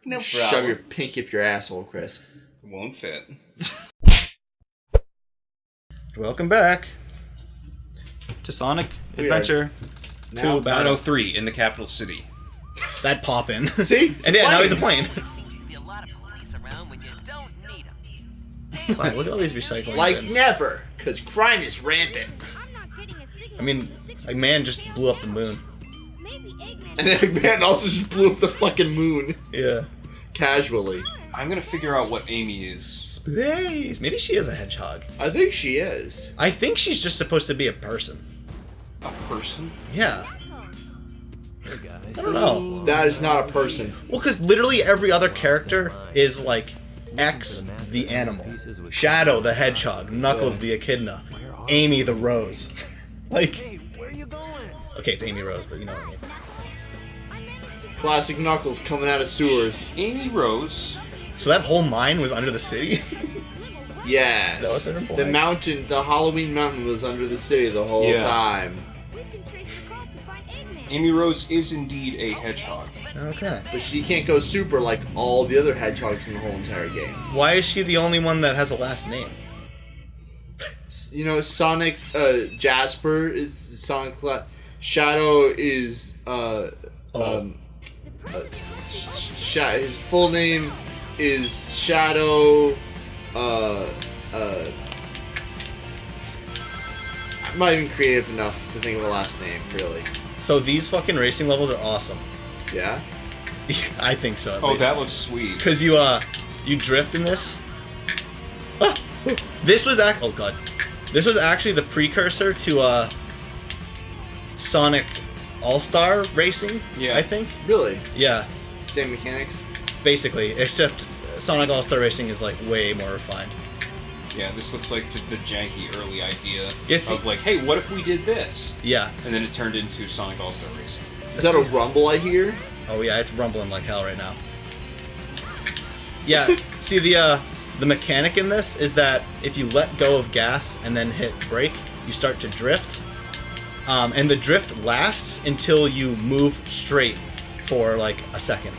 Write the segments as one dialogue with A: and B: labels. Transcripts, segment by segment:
A: No
B: Shove
A: problem.
B: your pinky up your asshole, Chris.
A: It won't fit.
C: Welcome back to Sonic
B: We
C: Adventure
B: now
C: 2 Battle.
A: 103 in the capital city.
C: That pop in.
B: See?
C: And yeah, now he's a plane.
D: Seems to be a lot of police around when you don't need them.
C: Wow, look at all these recycling
B: Like
C: bins.
B: never, because crime is rampant.
C: I mean, a man just blew up the moon.
B: And Eggman also just blew up the fucking moon.
C: Yeah.
B: Casually.
A: I'm gonna figure out what Amy is.
C: Space. Maybe she is a hedgehog.
B: I think she is.
C: I think she's just supposed to be a person.
A: A person?
C: Yeah. I don't know.
B: That is not a person.
C: Well, because literally every other character is like X the animal, Shadow the hedgehog, Knuckles the echidna, Amy the rose. Like, okay, it's Amy Rose, but you know what I mean.
B: Classic Knuckles coming out of sewers.
A: Amy Rose.
C: So that whole mine was under the city?
B: Yes.
C: Is that what they're implying?
B: The mountain, the Halloween mountain was under the city the whole
A: Yeah.
B: time.
A: Amy Rose is indeed a hedgehog.
C: Okay.
B: But she can't go super like all the other hedgehogs in the whole entire game.
C: Why is she the only one that has a last name?
B: You know, Sonic, Jasper is Sonic. Shadow is, his full name is Shadow, I'm not even creative enough to think of a last name, really.
C: So these fucking racing levels are awesome.
B: Yeah?
C: I think so. At
A: Oh,
C: least.
A: that looks sweet.
C: Because you drift in this. Ah, this was oh god, this was actually the precursor to Sonic All-Star Racing.
A: Yeah.
C: I think.
B: Really?
C: Yeah,
B: Same mechanics?
C: basically, except Sonic All-Star Racing is like way more refined.
A: Yeah, this looks like the janky early idea
C: Yeah, see-
A: of like, hey, what if we did this?
C: Yeah.
A: And then it turned into Sonic All-Star Racing.
B: Is that a rumble I hear?
C: Oh yeah, it's rumbling like hell right now. Yeah. See the mechanic in this is that if you let go of gas and then hit brake, you start to drift. And the drift lasts until you move straight for like a second.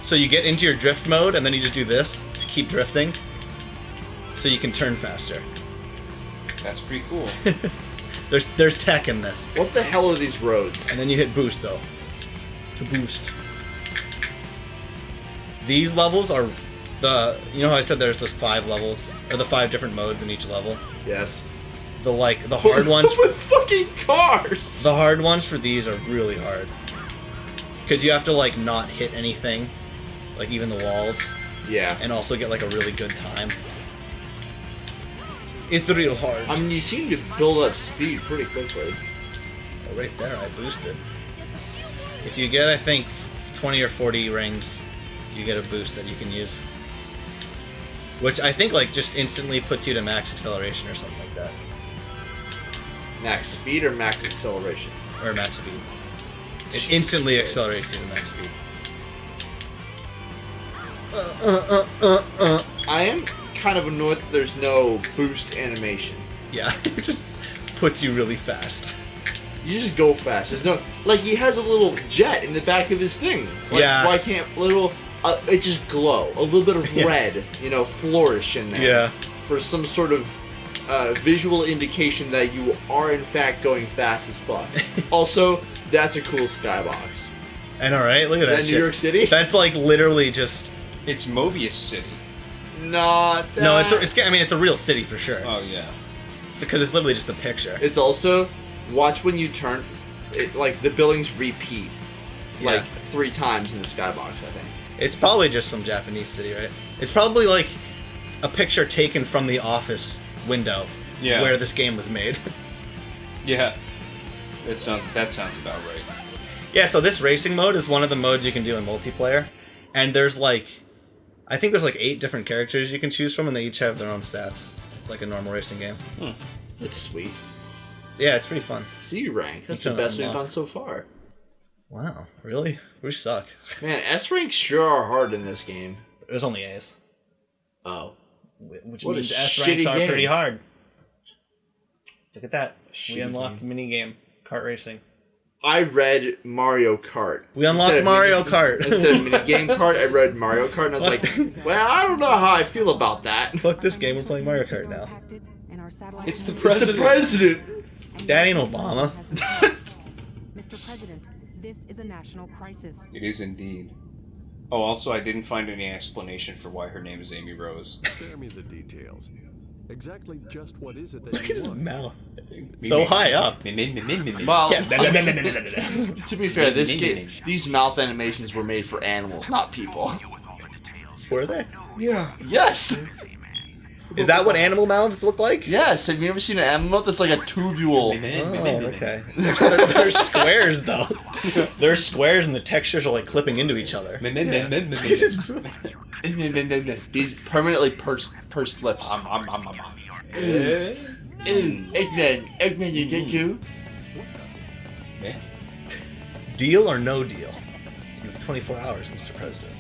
C: So you get into your drift mode and then you just do this to keep drifting so you can turn faster.
A: That's pretty cool.
C: There's tech in this.
B: What the hell are these roads?
C: And then you hit boost though. To boost. These levels are you know how I said there's those 5 levels? Or the 5 different modes in each level?
B: Yes.
C: The hard ones
B: With fucking cars!
C: the hard ones for these are really hard. Cause you have to like not hit anything. Like even the walls.
B: Yeah.
C: And also get like a really good time. It's real hard.
B: I mean, you seem to build up speed pretty quickly.
C: Oh, right there, I boosted. If you get, I think, 20 or 40 rings, you get a boost that you can use. Which I think, like, just instantly puts you to max acceleration or something like that.
B: Max speed or max acceleration?
C: Or max speed. It instantly accelerates you to max speed.
B: I am kind of annoyed that there's no boost animation.
C: Yeah, it just puts you really fast.
B: You just go fast. There's no... Like, he has a little jet in the back of his thing. Like,
C: Yeah.
B: why can't it just glow? A little bit of
C: Yeah.
B: red, flourish in there.
C: Yeah.
B: For some sort of visual indication that you are, in fact, going fast as fuck. Also, that's a cool skybox.
C: I know, right? Look at that
B: Is that
C: shit.
B: New York City?
C: That's like literally just...
A: It's Mobius City.
B: Not that.
C: No, it's a real city for sure.
A: Oh, yeah.
C: It's because it's literally just a picture.
B: It's also, watch when you turn, like, the buildings repeat, like,
C: Yeah.
B: 3 times in the skybox, I think.
C: It's probably just some Japanese city, right? It's probably like a picture taken from the office window
A: Yeah.
C: where this game was made.
A: Yeah. That sounds about right.
C: Yeah, so this racing mode is one of the modes you can do in multiplayer. And there's like, I think there's like 8 different characters you can choose from, and they each have their own stats, like a normal racing game.
B: That's sweet.
C: Yeah, it's pretty fun.
B: C rank. That's
C: You
B: the
C: can
B: best we've
C: unlock.
B: done so far.
C: Wow, really? We suck.
B: Man, S ranks sure are hard in this game.
C: There's only A's,
B: Oh.
C: which
B: What a
C: means S ranks
B: shitty
C: are
B: game.
C: pretty hard. Look at that. We
B: Shitty
C: unlocked
B: game.
C: a mini game, kart racing.
B: I read Mario Kart.
C: We unlocked
B: Instead of
C: Mario Kart.
B: Instead of minigame Kart, I read Mario Kart, and I was like, well, I don't know how I feel about that.
C: Fuck this game, we're playing Mario Kart now.
A: It's the
B: It's
A: president.
B: the president.
C: That ain't Obama.
E: Mr. President, this is a national crisis.
A: It is indeed. Oh, also, I didn't find any explanation for why her name is Amy Rose.
F: Spare me the details. Exactly just what is it that
C: Look at
F: you
C: his
F: want?
C: mouth. So high up.
B: Well,
C: Yeah.
B: to be fair, these mouth animations were made for animals, not people.
C: Were they?
B: Yes.
C: Is that what animal mouths look like?
B: Yes. Have you ever seen an animal mouth that's like a tubule?
C: Oh, okay. They're squares, though. They're squares, and the textures are like clipping into each other.
B: These permanently pursed lips. Eggman, you get you?
C: Deal or no deal? You have 24 hours, Mr. President.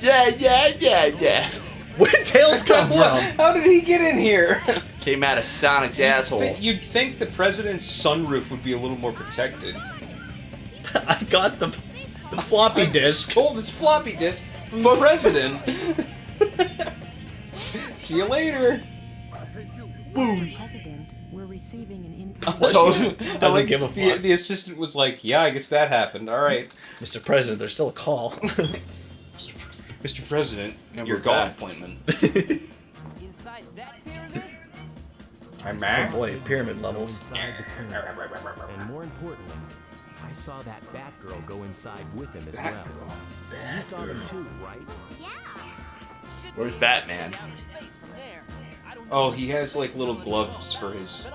B: Yeah.
C: Where did Tails come from?
A: How did he get in here?
B: Came out of Sonic's asshole.
A: You'd think the president's sunroof would be a little more protected.
C: I got the floppy disk.
A: Stole this floppy disk from the president. See you later.
E: Mr. President, we're receiving an income.
C: Doesn't give a fuck.
A: The assistant was like, "Yeah, I guess that happened. All right,
C: Mr. President, there's still a call.
A: Mr. President,
B: And
A: your
B: we're
A: golf
B: back.
A: appointment."
D: Inside that pyramid?
C: Oh boy, pyramid levels.
F: Inside the pyramid. And more importantly, I saw that Batgirl go inside with him as well. You saw them too, right?
B: Where's Batman?
A: Oh, he has like little gloves for his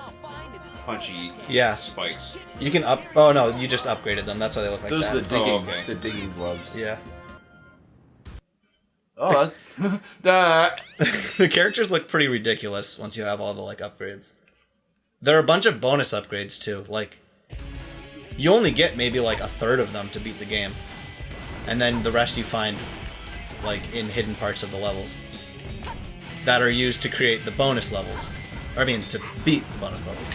A: punchy
C: Yeah.
A: spikes.
C: You can up. Oh no, you just upgraded them. That's why they look like
B: Those
C: that.
B: are the digging,
A: Oh, okay.
B: the digging gloves.
C: Yeah.
B: Oh, the
C: The characters look pretty ridiculous once you have all the like upgrades. There are a bunch of bonus upgrades too. Like, you only get maybe like a third of them to beat the game, and then the rest you find like in hidden parts of the levels that are used to create the bonus levels. Or I mean, to beat the bonus levels.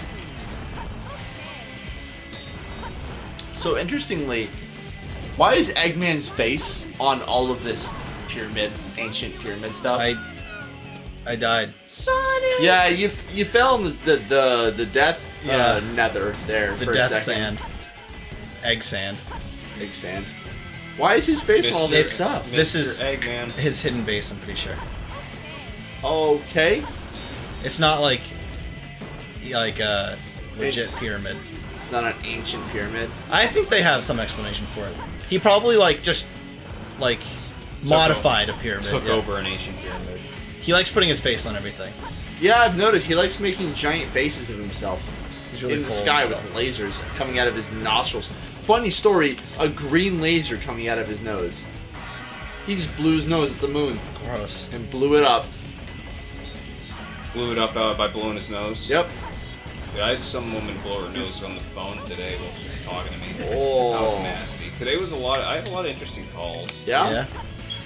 B: So interestingly, why is Eggman's face on all of this pyramid, ancient pyramid stuff?
C: I died.
B: Yeah, you fell in the death
C: Yeah.
B: nether there
C: The
B: for a
C: death
B: second.
C: sand. Egg sand.
B: Big sand. Why is his face on all this
C: It's-
B: stuff?
C: This is
A: Eggman.
C: his hidden base, I'm pretty sure.
B: Okay.
C: It's not like a legit pyramid.
B: It's not an ancient pyramid.
C: I think they have some explanation for it. He probably just modified a pyramid.
A: Took
C: yeah.
A: over an ancient pyramid.
C: He likes putting his face on everything.
B: Yeah, I've noticed he likes making giant faces of himself
C: He's really
B: in the
C: full of
B: sky with
C: himself.
B: lasers coming out of his nostrils. Funny story, a green laser coming out of his nose. He just blew his nose at the moon
C: Gross.
B: and blew it up.
A: Blew it up by blowing his nose.
B: Yep.
A: Dude, I had some woman blow her nose on the phone today while she was talking to me.
B: Oh.
A: That was nasty. Today was I had a lot of interesting calls.
B: Yeah?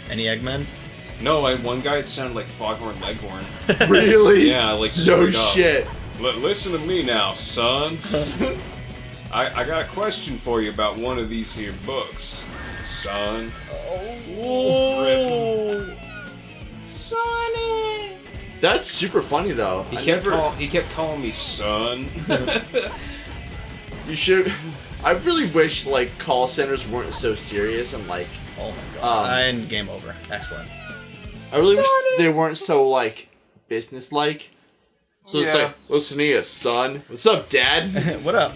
C: Any Eggmen?
A: No, I had one guy that sounded like Foghorn Leghorn.
B: Really?
A: Yeah, like
B: No
A: straight up.
B: shit.
A: Listen to me now, son. I got a question for you about one of these here books, son.
B: Whoa. Sonny. That's super funny though.
A: He
B: I
A: kept
B: never-
A: he kept calling me son.
B: You should. I really wish like call centers weren't so serious and like.
C: Oh my god.
B: Um,
C: And game over. Excellent.
B: I really wish they weren't so like business-like. So it's
A: Yeah.
B: like, listen here, son. What's up, Dad?
C: What up?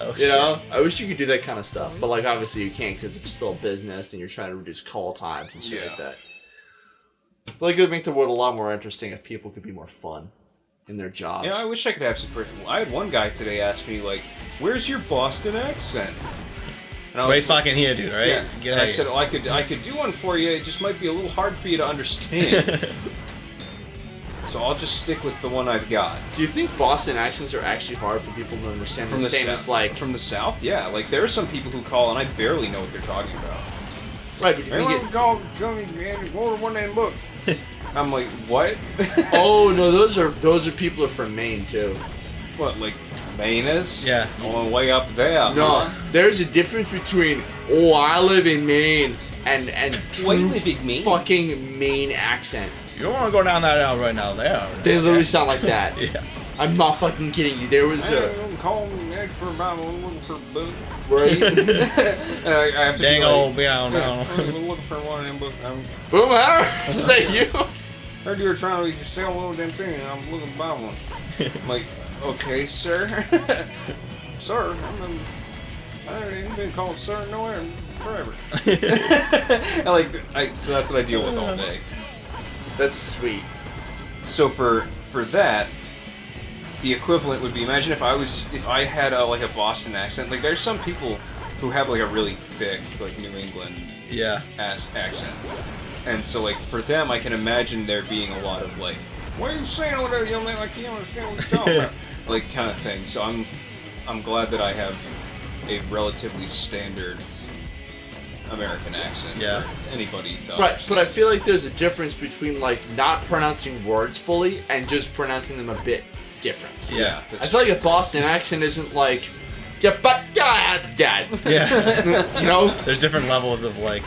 C: Oh,
B: You know, I wish you could do that kind of stuff, but like obviously you can't because it's still business and you're trying to reduce call times and shit like
A: Yeah.
B: that. I feel like it would make the world a lot more interesting if people could be more fun in their jobs.
A: Yeah, I wish I could have some freaking. I had one guy today ask me like, "Where's your Boston accent?" And I
C: Wait
A: was
C: fucking here, dude, right?
A: yeah.
C: Get
A: And
C: out
A: I
C: of
A: said,
C: here.
A: "Oh, I could do one for you. It just might be a little hard for you to understand." So I'll just stick with the one I've got.
B: Do you think Boston accents are actually hard for people to understand?
A: From
B: the
A: the
B: same
A: south,
B: as like
A: from the south, yeah. Like there are some people who call and I barely know what they're talking about.
B: right, but do you think it,
A: Go to one of them books. I'm like, what?
B: Oh no, those are people from Maine too.
A: What, like Maine is?
C: Yeah.
A: All the way up there.
B: No, there's a difference between I live in Maine and
A: Why you
B: true
A: live in Maine?
B: fucking Maine accent.
C: You don't want to go down that alley right now. There.
B: They literally sound like that.
C: Yeah.
B: I'm not fucking kidding you. There was a
A: I'm calling Ed for about looking for boot.
B: right.
A: I have to
C: Dang
A: be
C: old
A: like,
C: meow now.
A: I'm looking for one of them books.
B: Boomer, is that you?
A: Heard you were trying to sell one of them things, and I'm looking to buy one. I'm like, okay, sir. Sir, I ain't been called sir nowhere forever. So that's what I deal with all day.
B: That's sweet.
A: So for that, the equivalent would be, imagine if I had a Boston accent. Like there's some people who have like a really thick like New England
C: Yeah.
A: accent, and so like for them, I can imagine there being a lot of like, what are you saying over there, young man? Like you don't understand what you're talking about, like kind of thing. So I'm glad that I have a relatively standard American accent.
C: Yeah.
A: For anybody to
B: Right,
A: understand.
B: but I feel like there's a difference between like not pronouncing words fully and just pronouncing them a bit different.
C: Yeah.
A: that's
B: I feel like a Boston accent isn't like, yeah, but dad,
C: Yeah.
B: you know,
C: There's different levels of like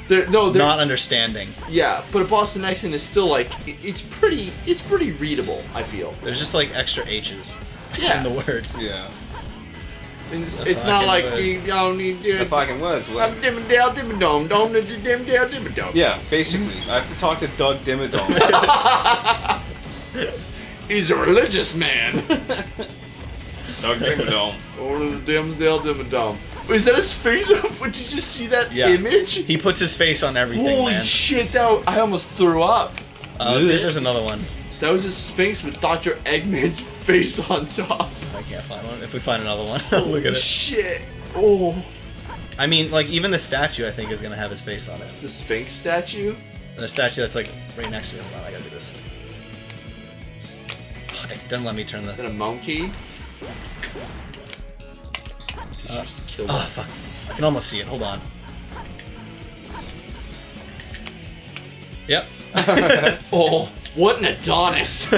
B: they're
C: not understanding.
B: yeah, but a Boston accent is still like it's pretty readable. I feel.
C: There's just like extra H's
B: Yeah,
C: in the words.
A: Yeah.
B: it's not like
C: words.
B: you don't need
A: The fucking was.
B: I'm Dimmadale Dimmadome, don't Dimmadale Dimmadome.
A: Yeah, basically. I have to talk to Doug Dimmadome.
B: He's a religious man.
A: Doug Dimmadome.
B: Oh, Dimmadale Dimmadome. Is that his face? Did you just see that
C: Yeah.
B: image?
C: He puts his face on everything,
B: Holy
C: man.
B: shit! I almost threw up.
C: Let's see if there's another one.
B: That was a Sphinx with Dr. Eggman's face on top.
C: I can't find one. If we find another one, I'll look at it.
B: Shit. Oh.
C: I mean, like, even the statue, I think, is gonna have his face on it.
B: The Sphinx statue?
C: And the statue that's, like, right next to me. Hold on, I gotta do this. It doesn't let me turn
B: Is
C: the...
B: that a monkey? Kill
C: Oh, fuck. I can almost see it. Hold on. Yep.
B: Oh, what an Adonis.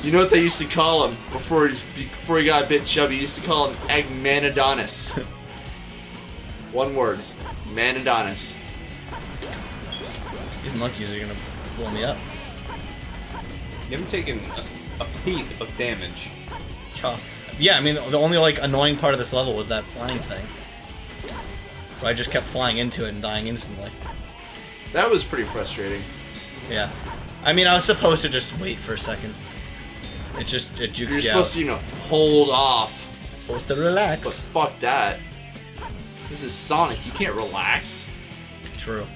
B: You know what they used to call him before he got a bit chubby? He used to call him Eggmanadonis. One word. Manadonis.
C: These monkeys are gonna blow me up.
A: You haven't taken a peep of damage.
C: Yeah, I mean, the only, like, annoying part of this level was that flying thing. Where I just kept flying into it and dying instantly.
B: That was pretty frustrating.
C: Yeah. I mean, I was supposed to just wait for a second. It jukes
B: You're
C: you
B: supposed
C: out.
B: to, hold off.
C: Supposed to relax.
B: But fuck that. This is Sonic. You can't relax.
C: True.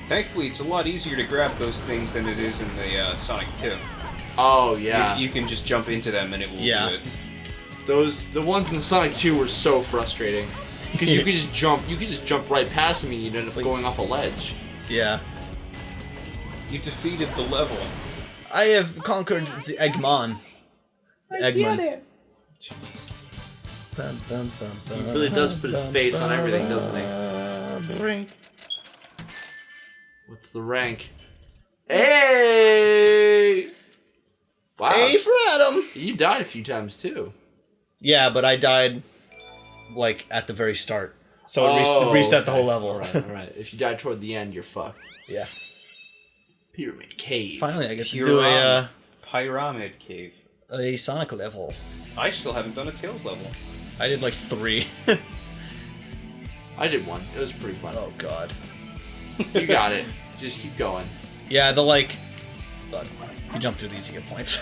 A: Thankfully, it's a lot easier to grab those things than it is in the Sonic 2.
B: Oh yeah.
A: You can just jump into them and it will
C: Yeah.
A: do it.
B: The ones in Sonic 2 were so frustrating. Because you could just jump right past them and you'd end up
C: Please.
B: going off a ledge.
C: Yeah.
A: You defeated the level.
C: I have conquered the Eggman. Eggman.
B: He really does put his face on everything, doesn't he? What's the rank? Hey! Wow.
C: A for Adam.
B: You died a few times too.
C: Yeah, but I died, like, at the very start. So it reset the whole level.
B: Alright. If you die toward the end, you're fucked.
C: Yeah.
B: Pyramid Cave.
C: Finally, I get to do
A: Pyramid Cave.
C: a Sonic level.
A: I still haven't done a Tails level.
C: I did, like, 3.
B: I did one. It was pretty fun.
C: Oh, God.
B: You got it. Just keep going.
C: Yeah, the, like... Fuck. If you jump through these, you get points.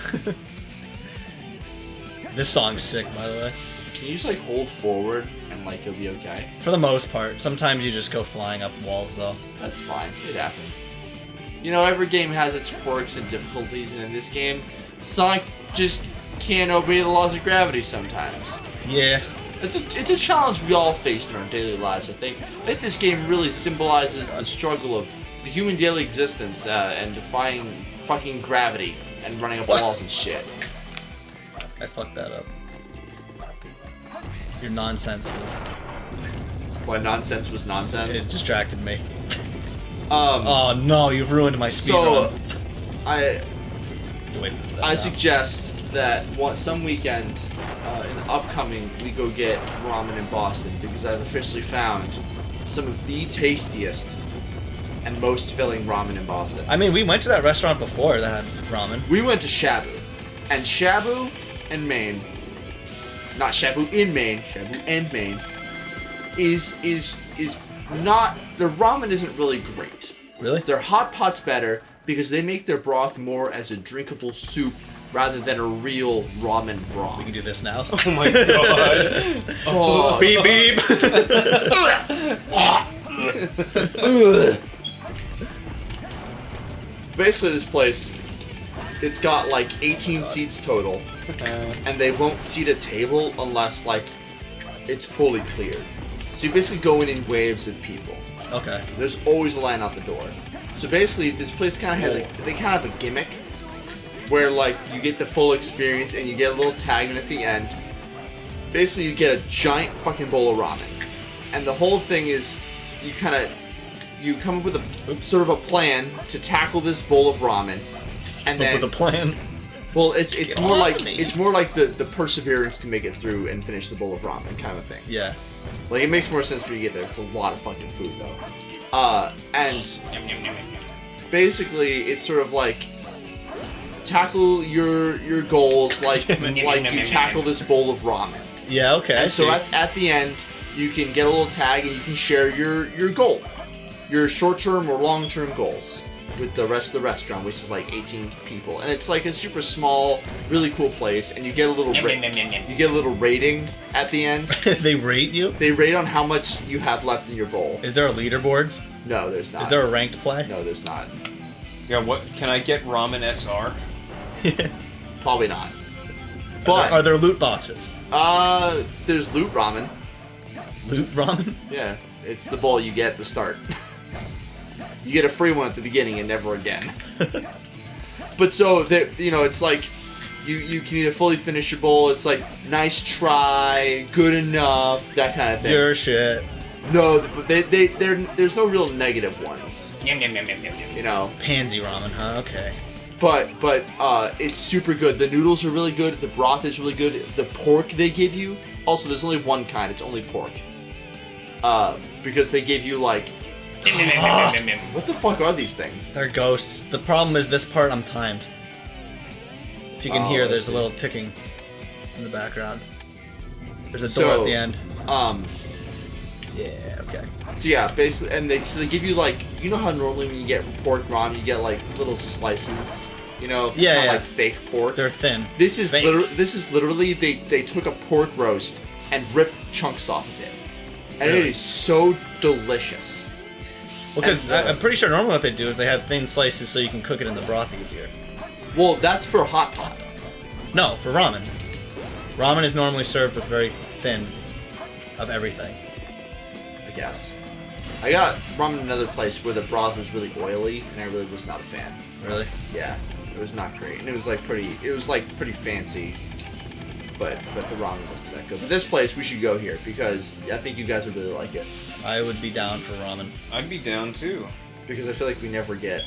C: This song's sick, by the way.
B: Can you just like hold forward and like you'll be okay?
C: For the most part. Sometimes you just go flying up walls, though.
B: That's fine. It happens. You know, every game has its quirks and difficulties, and in this game, Sonic just can't obey the laws of gravity sometimes.
C: Yeah.
B: It's a challenge we all face in our daily lives, I think. I think this game really symbolizes the struggle of the human daily existence and defying fucking gravity and running up walls and shit.
C: I fucked that up. Your nonsense was...
B: What nonsense was nonsense?
C: It distracted me. Oh no, you've ruined my speed
B: So,
C: run. Wait for this
B: I
C: now.
B: suggest that some weekend in the upcoming we go get ramen in Boston because I've officially found some of the tastiest and most filling ramen in Boston.
C: I mean, we went to that restaurant before that had ramen.
B: We went to Shabu, and Shabu in Maine, not Shabu in Maine, Shabu and Maine, is not, their ramen isn't really great.
C: Really?
B: Their hot pot's better because they make their broth more as a drinkable soup rather than a real ramen broth.
C: We can do this now.
A: Oh my god.
B: Oh,
C: Beep beep.
B: basically this place, it's got like 18 seats total, and they won't seat a table unless like it's fully cleared. So you basically go in waves of people.
C: Okay.
B: There's always a line out the door. So basically, this place kind of has they kind of have a gimmick where like you get the full experience and you get a little tag in at the end. Basically, you get a giant fucking bowl of ramen, and the whole thing is you come up with a sort of a plan to tackle this bowl of ramen, and then
C: With a plan.
B: well, it's
C: Get
B: more
C: off
B: like
C: me.
B: it's more like the perseverance to make it through and finish the bowl of ramen kind of thing.
C: Yeah.
B: Like, it makes more sense when you get there. It's a lot of fucking food, though. And basically, it's sort of like tackle your goals like you tackle this bowl of ramen.
C: Yeah. Okay. I
B: And so
C: see.
B: at the end, you can get a little tag and you can share your goal, your short-term or long-term goals with the rest of the restaurant, which is like 18 people, and it's like a super small, really cool place, and you get a little rating at the end.
C: They rate you.
B: They rate on how much you have left in your bowl.
C: Is there a leaderboards?
B: No, there's not.
C: Is there a ranked play?
B: No, there's not.
A: Yeah, what can I get ramen SR?
B: Probably not.
C: Are
B: But
C: there loot boxes?
B: there's loot ramen.
C: Loot ramen?
B: Yeah, it's the bowl you get at the start. You get a free one at the beginning and never again. But so it's like you can either fully finish your bowl. It's like nice try, good enough, that kind of thing.
C: Your shit.
B: No, there's no real negative ones. You know.
C: Pansy ramen, huh? Okay.
B: But it's super good. The noodles are really good. The broth is really good. The pork they give you. Also, there's only one kind. It's only pork. Because they give you like. What the fuck are these things?
C: They're ghosts. The problem is this part I'm timed. If you can
B: Oh,
C: hear,
B: I
C: there's a
B: see.
C: little ticking in the background. There's a door at the end. Yeah, okay.
B: So yeah, basically, and they give you like, you know how normally when you get pork ramen, you get like little slices, you know,
C: Yeah,
B: kinda
C: yeah.
B: like fake pork.
C: They're thin.
B: This is
C: Fake.
B: literally they took a pork roast and ripped chunks off of it, and it
C: Really?
B: is so delicious.
C: Because
B: and,
C: I'm pretty sure normally what they do is they have thin slices so you can cook it in the broth easier.
B: Well, that's for hot pot.
C: No, for ramen. Ramen is normally served with very thin of everything.
B: I guess. I got ramen in another place where the broth was really oily, and I really was not a fan.
C: Really?
B: Yeah, it was not great, and it was like pretty fancy, but the ramen wasn't that good. But this place, we should go here because I think you guys would really like it.
C: I would be down for ramen.
A: I'd be down too.
B: Because I feel like we never get.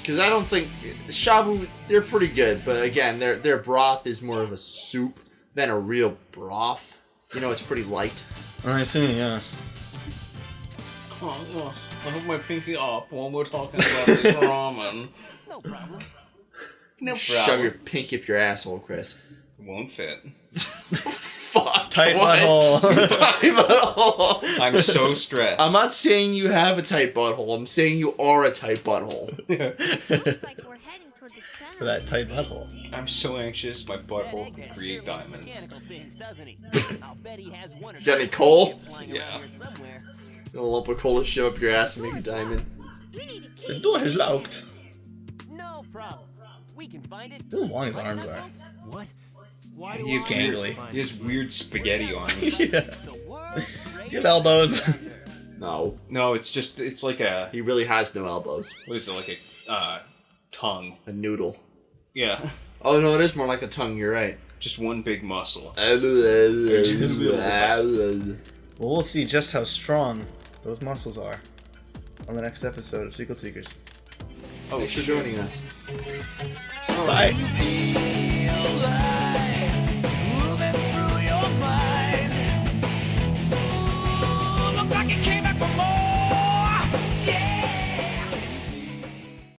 B: Because I don't think shabu, they're pretty good, but again, their broth is more of a soup than a real broth. You know, it's pretty light.
C: I see, yes.
A: Oh, I hope my pinky up while we're talking about this ramen.
D: No problem.
A: No
B: Shove your pinky up your asshole, Chris.
A: Won't fit.
B: Fuck.
C: Tight
B: what?
C: butthole.
B: Tight butthole.
A: I'm so stressed.
B: I'm not saying you have a tight butthole. I'm saying you are a tight butthole.
G: Looks like we're heading toward the center.
C: For that tight butthole.
A: I'm so anxious. My butthole can create diamonds.
D: Mechanical things, doesn't he? I'll bet he has one or
B: Got any
D: two
B: coal?
D: flying
A: Yeah.
D: around here somewhere.
B: A lump of coal to shove up your ass and make a diamond.
G: We need a
C: The
G: key.
C: door is locked.
D: No problem. We can find it.
C: Look how long his arms are.
F: What? Why do
A: He has
F: I
C: gangly.
A: weird,
F: find
A: he has weird spaghetti arms.
C: Yeah.
D: The world
C: You have elbows.
B: No.
A: No, it's like a,
B: He really has no elbows.
A: what is it, like a tongue.
B: A noodle.
A: Yeah.
B: Oh no, it is more like a tongue, you're right.
A: Just one big muscle.
C: Well, we'll see just how strong those muscles are. on the next episode of Sequel Seekers.
B: Oh, thanks for joining us.
C: Bye.
H: Look like it came back for more.